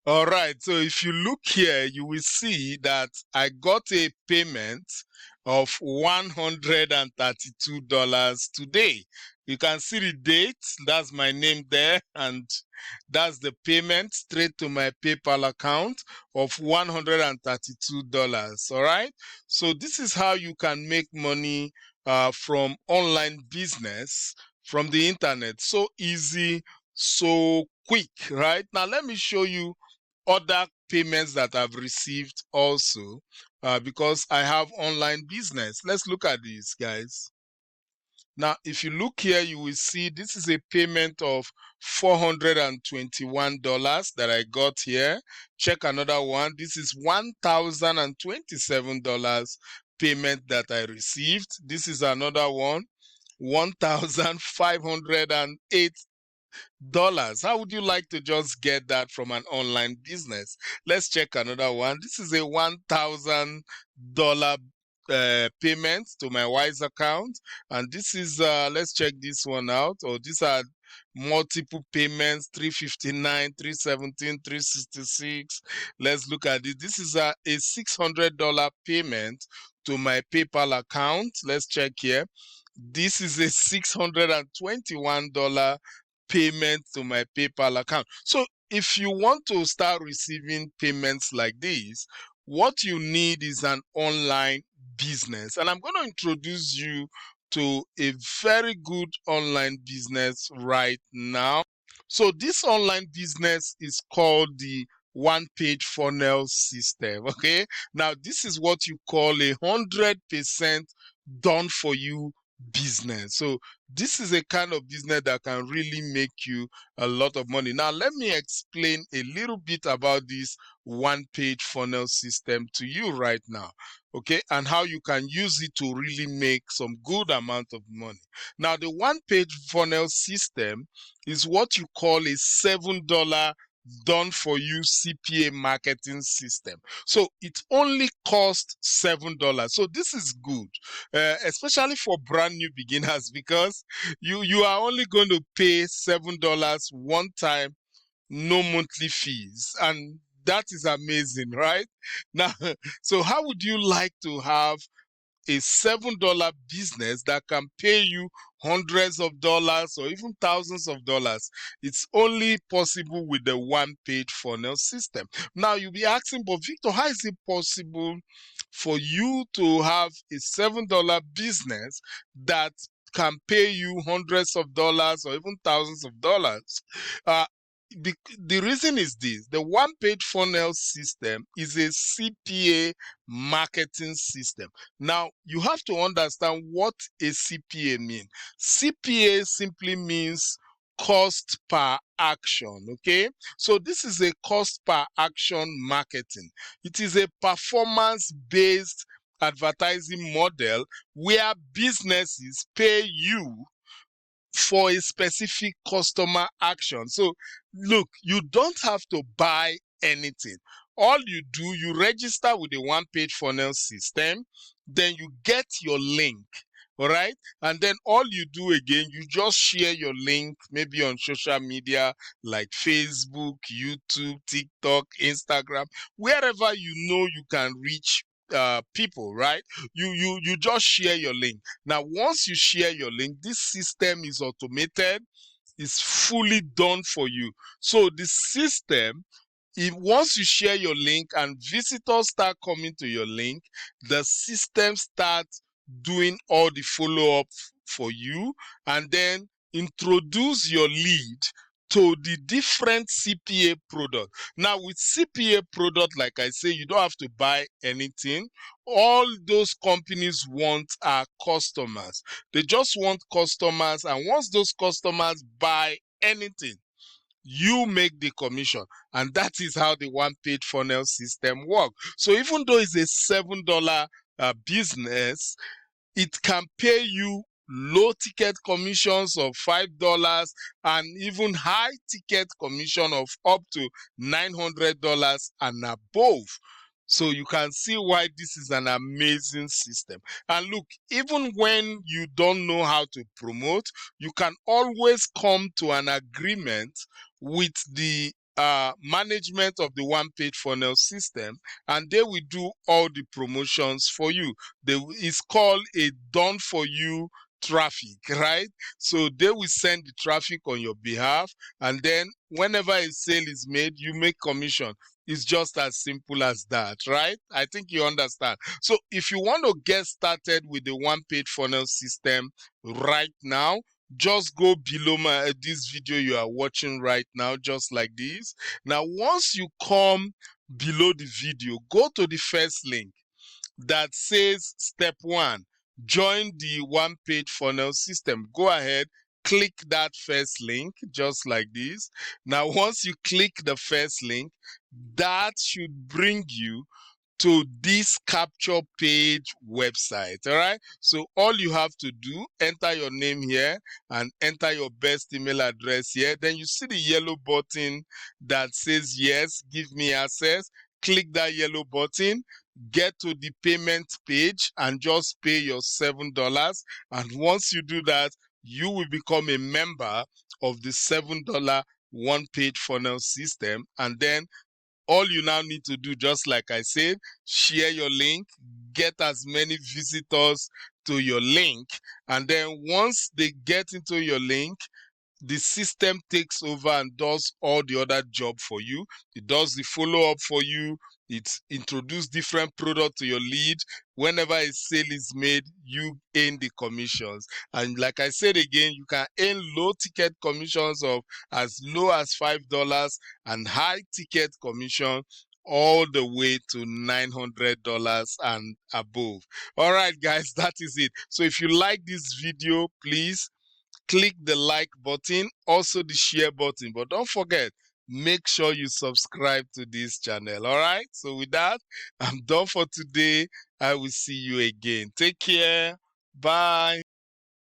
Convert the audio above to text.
All right, so if you look here, you will see that I got a payment of $132 today. You can see the date, that's my name there, and that's the payment straight to my PayPal account of $132. All right, so this is how you can make money from online business from the internet. So easy, so quick, right? Now, let me show you other payments that I've received also because I have online business. Let's look at these, guys. Now, if you look here, you will see this is a payment of $421 that I got here. Check another one. This is $1,027 payment that I received. This is another one. $1,508. How would you like to just get that from an online business? Let's check another one. This is a $1,000 payment to my Wise account, and this is let's check this one out. Or these are multiple payments: 359, 317, 366. Let's look at it. This is a $600 payment to my PayPal account. Let's check here. This is a $621 payment to my PayPal account. So if you want to start receiving payments like this, what you need is an online business. And I'm going to introduce you to a very good online business right now. So this online business is called the one page funnel system. Okay, now this is what you call 100% done for you business. So this is a kind of business that can really make you a lot of money. Now let me explain a little bit about this one page funnel system to you right now, okay, and how you can use it to really make some good amount of money. Now the one page funnel system is what you call a $7 done for you CPA marketing system. So it only costs $7. So this is good, especially for brand new beginners, because you are only going to pay $7 one time, no monthly fees, and that is amazing, right? Now, so how would you like to have a $7 business that can pay you hundreds of dollars or even thousands of dollars? It's only possible with the one page funnel system. Now you'll be asking, but Victor, how is it possible for you to have a $7 business that can pay you hundreds of dollars or even thousands of dollars? Uh, the reason is this: the one page funnel system is a CPA marketing system. Now, you have to understand what a CPA means. CPA simply means cost per action, okay? So this is a cost per action marketing. It is a performance-based advertising model where businesses pay you for a specific customer action. So look, you don't have to buy anything. All you do, you register with the one page funnel system, then you get your link. All right, and then all you do again, you just share your link maybe on social media like Facebook, YouTube, TikTok, Instagram, wherever you know you can reach people, right? You just share your link. Now, once you share your link, this system is automated, is fully done for you. So the system, if once you share your link and visitors start coming to your link, the system starts doing all the follow-up for you, and then introduce your lead to the different CPA product. Now with CPA product, like I say, you don't have to buy anything. All those companies want are customers. They just want customers, and once those customers buy anything, you make the commission, and that is how the one page funnel system works. So even though it's a $7 business, it can pay you low ticket commissions of $5 and even high ticket commission of up to $900 and above. So you can see why this is an amazing system. And look, even when you don't know how to promote, you can always come to an agreement with the management of the one page funnel system, and they will do all the promotions for you. It's called a done for you traffic, right? So they will send the traffic on your behalf, and then whenever a sale is made, you make commission. It's just as simple as that, right? I think you understand. So if you want to get started with the one page funnel system right now, just go below this video you are watching right now, just like this. Now once you come below the video, go to the first link that says step 1, join the one page funnel system. Go ahead, click that first link, just like this. Now once you click the first link, that should bring you to this capture page website. All right, so all you have to do, enter your name here and enter your best email address here. Then you see the yellow button that says yes, give me access. Click that yellow button, get to the payment page and just pay your $7. And once you do that, you will become a member of the $7 one page funnel system. And then all you now need to do, just like I said, share your link, get as many visitors to your link, and then once they get into your link, the system takes over and does all the other job for you. It does the follow-up for you. It introduces different product to your lead. Whenever a sale is made, you earn the commissions. And like I said again, you can earn low ticket commissions of as low as $5 and high ticket commission all the way to $900 and above. All right, guys, that is it. So if you like this video, please click the like button, also the share button. But don't forget, make sure you subscribe to this channel. All right, so with that, I'm done for today. I will see you again. Take care. Bye.